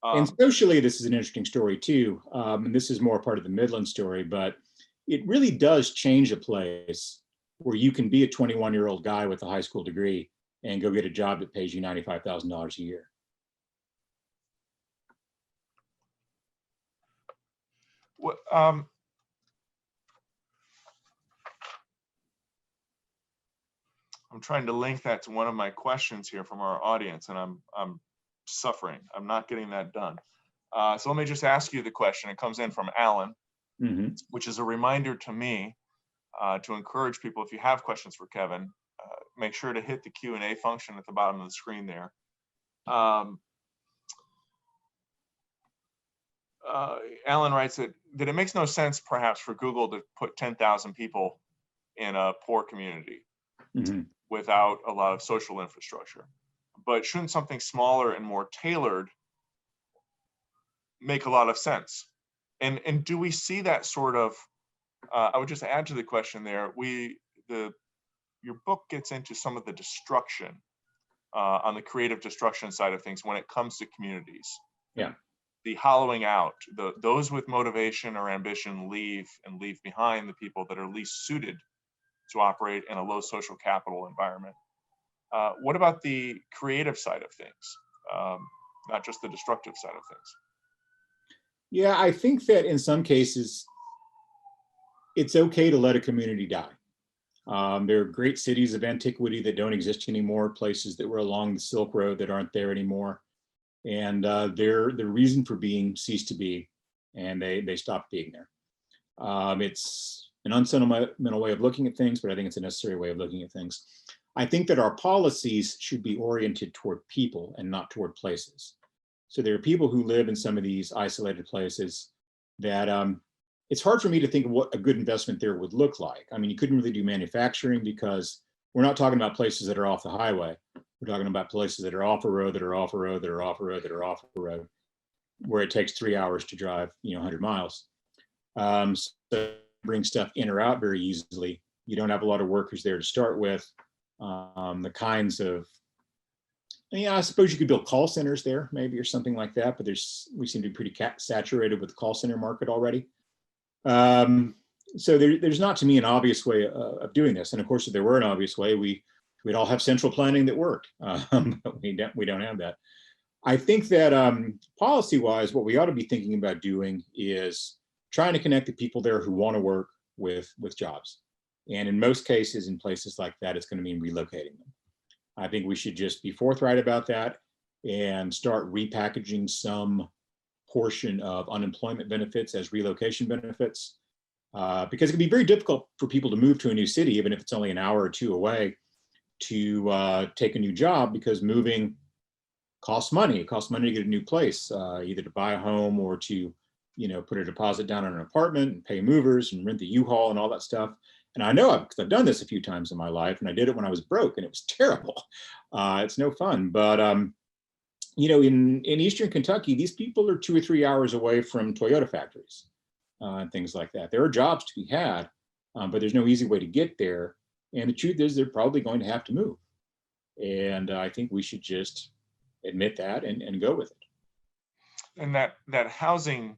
And socially, this is an interesting story too. And this is more part of the Midland story, but it really does change a place where you can be a 21-year-old guy with a high school degree and go get a job that pays you $95,000 a year. What, I'm trying to link that to one of my questions here from our audience, and I'm suffering. I'm not getting that done. So let me just ask you the question. It comes in from Alan, which is a reminder to me to encourage people, if you have questions for Kevin, make sure to hit the Q&A function at the bottom of the screen there. Alan writes that it makes no sense, perhaps, for Google to put 10,000 people in a poor community without a lot of social infrastructure. But shouldn't something smaller and more tailored make a lot of sense? And do we see that sort of, I would just add to the question there, your book gets into some of the destruction on the creative destruction side of things when it comes to communities. Yeah. The hollowing out, those with motivation or ambition leave behind the people that are least suited to operate in a low social capital environment. What about the creative side of things, not just the destructive side of things? Yeah, I think that in some cases, it's okay to let a community die. There are great cities of antiquity that don't exist anymore, places that were along the Silk Road that aren't there anymore. And their reason for being ceased to be, and they stopped being there. It's an unsentimental way of looking at things, but I think it's a necessary way of looking at things. I think that our policies should be oriented toward people and not toward places. So there are people who live in some of these isolated places that it's hard for me to think of what a good investment there would look like. I mean, you couldn't really do manufacturing because we're not talking about places that are off the highway. We're talking about places that are off a road, that are off a road, that are off a road, that are off a road, where it takes 3 hours to drive, 100 miles. So bring stuff in or out very easily. You don't have a lot of workers there to start with. The kinds of, I suppose you could build call centers there, maybe, or something like that. But we seem to be pretty saturated with the call center market already. So there's not, to me, an obvious way of doing this. And of course, if there were an obvious way, we'd all have central planning that worked. But we don't have that. I think that policy-wise, what we ought to be thinking about doing is trying to connect the people there who want to work with jobs. And in most cases, in places like that, it's going to mean relocating them. I think we should just be forthright about that and start repackaging some portion of unemployment benefits as relocation benefits, because it can be very difficult for people to move to a new city, even if it's only an hour or two away, to take a new job because moving costs money. It costs money to get a new place, either to buy a home or to, put a deposit down on an apartment and pay movers and rent the U-Haul and all that stuff. And I know because I've done this a few times in my life, and I did it when I was broke, and it was terrible. It's no fun. But in Eastern Kentucky, these people are 2 or 3 hours away from Toyota factories and things like that. There are jobs to be had, but there's no easy way to get there. And the truth is, they're probably going to have to move. And I think we should just admit that and go with it. And that housing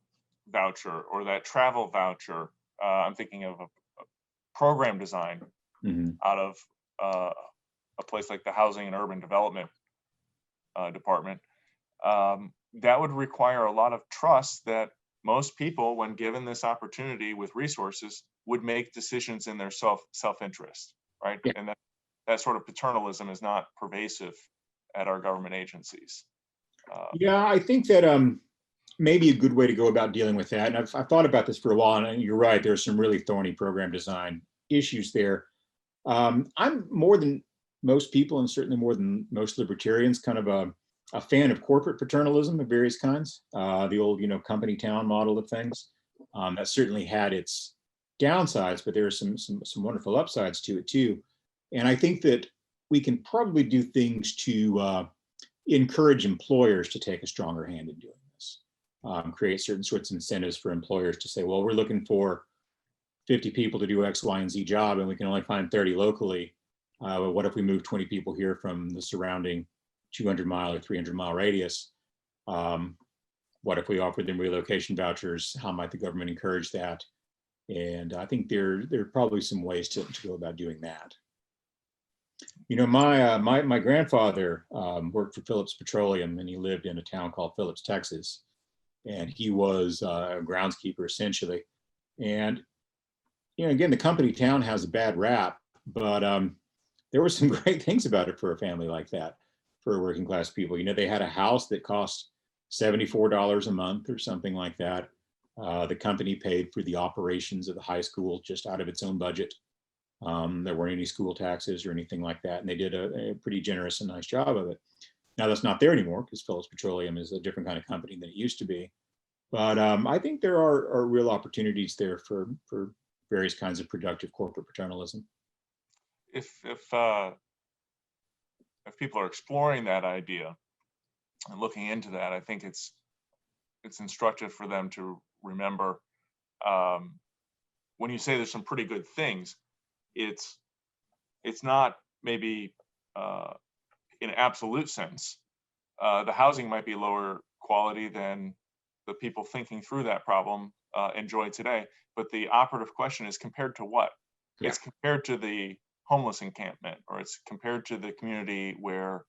voucher or that travel voucher, I'm thinking of a program design out of a place like the Housing and Urban Development Department. That would require a lot of trust that most people, when given this opportunity with resources, would make decisions in their self-interest, right? Yeah. And that sort of paternalism is not pervasive at our government agencies. Yeah, I think that maybe a good way to go about dealing with that, and I've thought about this for a while, and you're right, there's some really thorny program design issues there. I'm more than most people, and certainly more than most libertarians, kind of a fan of corporate paternalism of various kinds, the old, company town model of things. That certainly had its downsides, but there are some wonderful upsides to it too. And I think that we can probably do things to encourage employers to take a stronger hand in doing this. Create certain sorts of incentives for employers to say, well, we're looking for 50 people to do X, Y, and Z job, and we can only find 30 locally. What if we move 20 people here from the surrounding 200-mile or 300-mile radius? What if we offered them relocation vouchers? How might the government encourage that? And I think there are probably some ways to go about doing that. My grandfather worked for Phillips Petroleum, and he lived in a town called Phillips, Texas. And he was a groundskeeper essentially. And again, the company town has a bad rap, but there were some great things about it for a family like that, for working class people. They had a house that cost $74 a month or something like that. The company paid for the operations of the high school just out of its own budget. There weren't any school taxes or anything like that, and they did a pretty generous and nice job of it. Now that's not there anymore because Phillips Petroleum is a different kind of company than it used to be. But I think there are real opportunities there for various kinds of productive corporate paternalism. If people are exploring that idea and looking into that, I think it's instructive for them to remember when you say there's some pretty good things, it's not maybe in absolute sense. The housing might be lower quality than the people thinking through that problem enjoy today, but the operative question is compared to what? Yeah. It's compared to the homeless encampment, or it's compared to the community where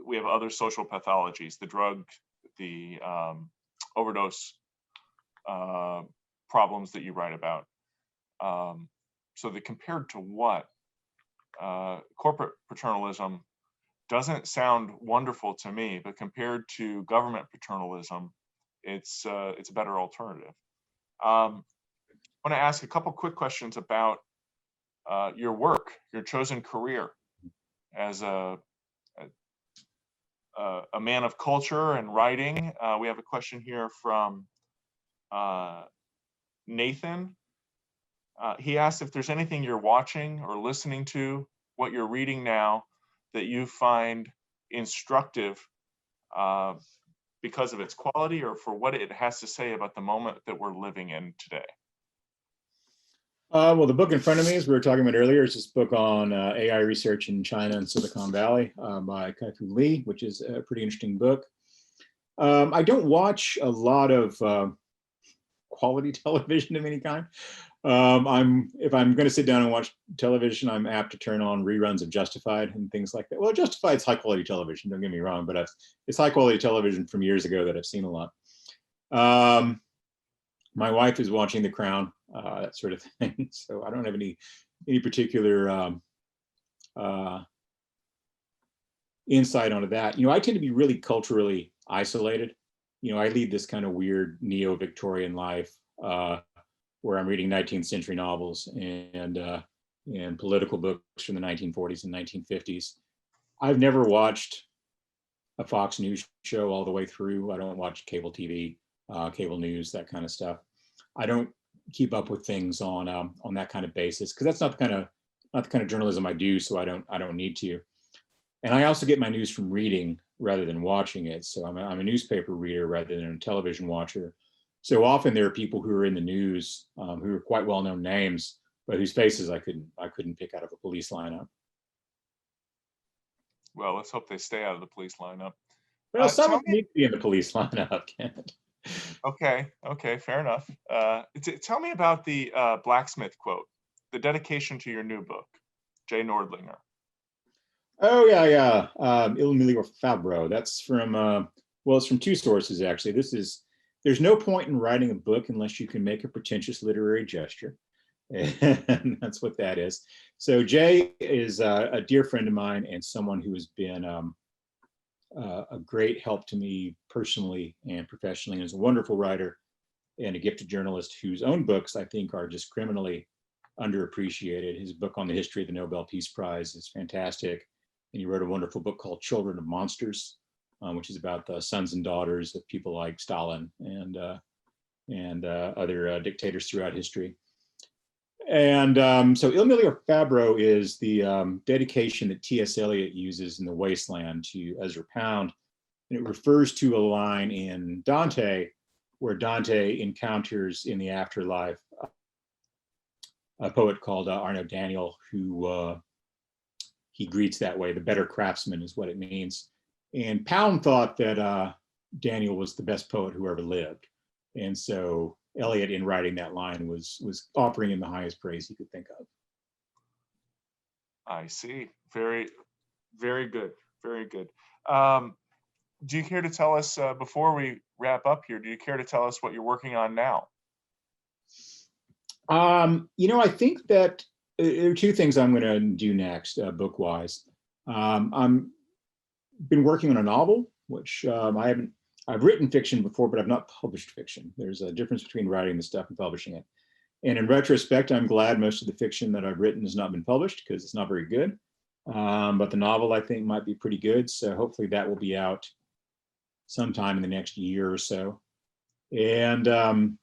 we have other social pathologies, the drug, the overdose problems that you write about. So the compared to what? Corporate paternalism doesn't sound wonderful to me, but compared to government paternalism, it's a better alternative. I want to ask a couple quick questions about your work, your chosen career as a man of culture and writing. We have a question here from Nathan. He asked if there's anything you're watching or listening to, what you're reading now, that you find instructive because of its quality or for what it has to say about the moment that we're living in today. Well, the book in front of me, as we were talking about earlier, is this book on AI research in China and Silicon Valley by Kai-Fu Lee, which is a pretty interesting book. I don't watch a lot of quality television of any kind. If I'm going to sit down and watch television, I'm apt to turn on reruns of Justified and things like that. Well, Justified's high quality television, don't get me wrong, but it's high quality television from years ago that I've seen a lot. My wife is watching The Crown, that sort of thing. So I don't have any particular insight onto that. I tend to be really culturally isolated. I lead this kind of weird neo-Victorian life where I'm reading 19th century novels, and and political books from the 1940s and 1950s. I've never watched a Fox News show all the way through. I don't watch cable TV, cable news, that kind of stuff. I don't keep up with things on that kind of basis because that's not the kind of journalism I do. So I don't need to. And I also get my news from reading rather than watching it. So I'm a newspaper reader rather than a television watcher. So often there are people who are in the news who are quite well-known names, but whose faces I couldn't pick out of a police lineup. Well, let's hope they stay out of the police lineup. Well, some Tell of them me. need to be in the police lineup, Kent. Okay, fair enough. Tell me about the blacksmith quote, the dedication to your new book, Jay Nordlinger. Oh yeah. Il Miglior Fabbro. That's from well, it's from two sources actually. There's no point in writing a book unless you can make a pretentious literary gesture. And that's what that is. So Jay is a dear friend of mine and someone who has been a great help to me personally and professionally. And is a wonderful writer and a gifted journalist whose own books I think are just criminally underappreciated. His book on the history of the Nobel Peace Prize is fantastic. And he wrote a wonderful book called Children of Monsters, which is about the sons and daughters of people like Stalin and other dictators throughout history. And so Il Miglior Fabbro is the dedication that T.S. Eliot uses in The Wasteland to Ezra Pound. And it refers to a line in Dante where Dante encounters in the afterlife a poet called Arno Daniel, who he greets that way. The better craftsman is what it means. And Pound thought that Daniel was the best poet who ever lived. And so Eliot, in writing that line, was offering him the highest praise he could think of. I see. Very, very good. Very good. Do you care to tell us, before we wrap up here, do you care to tell us what you're working on now? I think that there are two things I'm going to do next, book-wise. I'm been working on a novel, which I've written fiction before, but I've not published fiction. There's a difference between writing the stuff and publishing it. And in retrospect, I'm glad most of the fiction that I've written has not been published because it's not very good. But the novel I think might be pretty good. So hopefully that will be out sometime in the next year or so. And I'm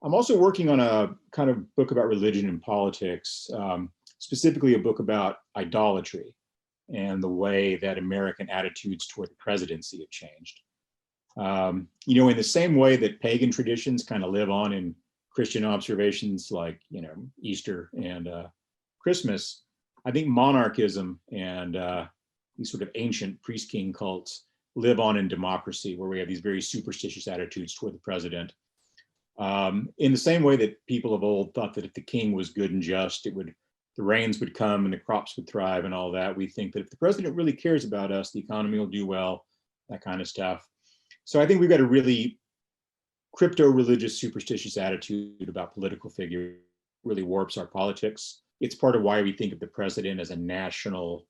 also working on a kind of book about religion and politics, specifically a book about idolatry and the way that American attitudes toward the presidency have changed. In the same way that pagan traditions kind of live on in Christian observations like, Easter and Christmas, I think monarchism and these sort of ancient priest-king cults live on in democracy, where we have these very superstitious attitudes toward the president. In the same way that people of old thought that if the king was good and just, the rains would come and the crops would thrive and all that. We think that if the president really cares about us, the economy will do well, that kind of stuff. So I think we've got a really crypto-religious, superstitious attitude about political figures. Really warps our politics. It's part of why we think of the president as a national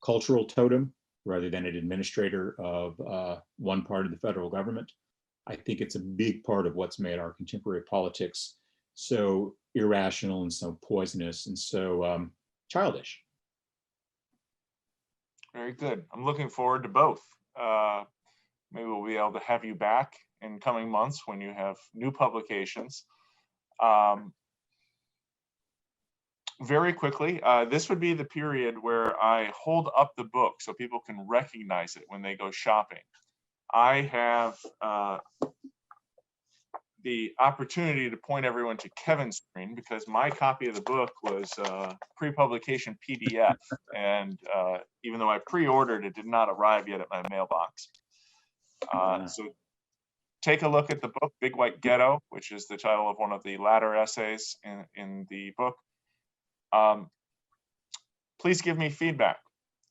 cultural totem rather than an administrator of one part of the federal government. I think it's a big part of what's made our contemporary politics so irrational and so poisonous and so childish. Very good. I'm looking forward to both. Maybe we'll be able to have you back in coming months when you have new publications. Very quickly, this would be the period where I hold up the book so people can recognize it when they go shopping. I have the opportunity to point everyone to Kevin's screen because my copy of the book was pre-publication PDF, and even though I pre-ordered, it did not arrive yet at my mailbox. So take a look at the book, Big White Ghetto, which is the title of one of the latter essays in the book. Please give me feedback.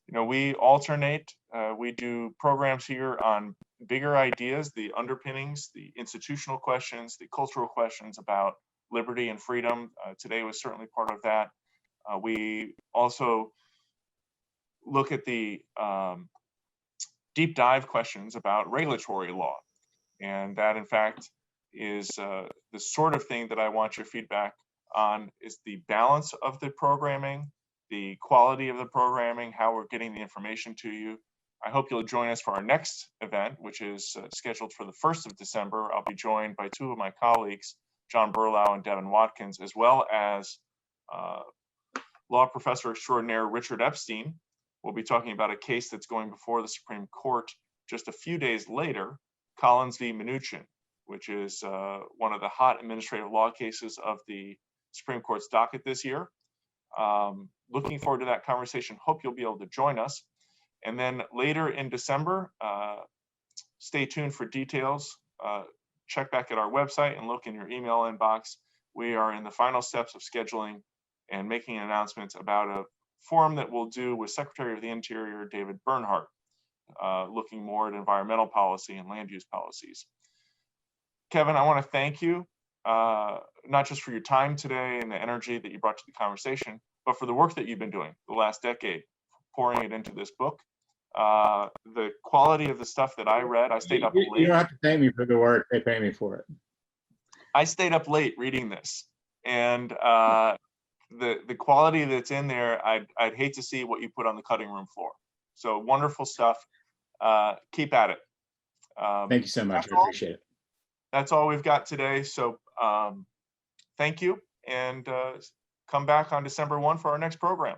We alternate. We do programs here on bigger ideas, the underpinnings, the institutional questions, the cultural questions about liberty and freedom. Today was certainly part of that. We also look at the deep dive questions about regulatory law. And that, in fact, is the sort of thing that I want your feedback on, is the balance of the programming the quality of the programming, how we're getting the information to you. I hope you'll join us for our next event, which is scheduled for the 1st of December. I'll be joined by 2 of my colleagues, John Berlau and Devin Watkins, as well as law professor extraordinaire Richard Epstein. We'll be talking about a case that's going before the Supreme Court just a few days later, Collins v. Mnuchin, which is one of the hot administrative law cases of the Supreme Court's docket this year. Looking forward to that conversation. Hope you'll be able to join us. And then later in December, stay tuned for details. Check back at our website and look in your email inbox. We are in the final steps of scheduling and making announcements about a forum that we'll do with Secretary of the Interior David Bernhardt, looking more at environmental policy and land use policies. Kevin, I want to thank you, not just for your time today and the energy that you brought to the conversation, but for the work that you've been doing the last decade, pouring it into this book. The quality of the stuff that I read, I stayed up late. You don't have to pay me for the work, they pay me for it. I stayed up late reading this, and the quality that's in there, I'd hate to see what you put on the cutting room floor. So wonderful stuff. Keep at it. Thank you so much. I appreciate it. That's all we've got today. So thank you, and come back on December 1 for our next program.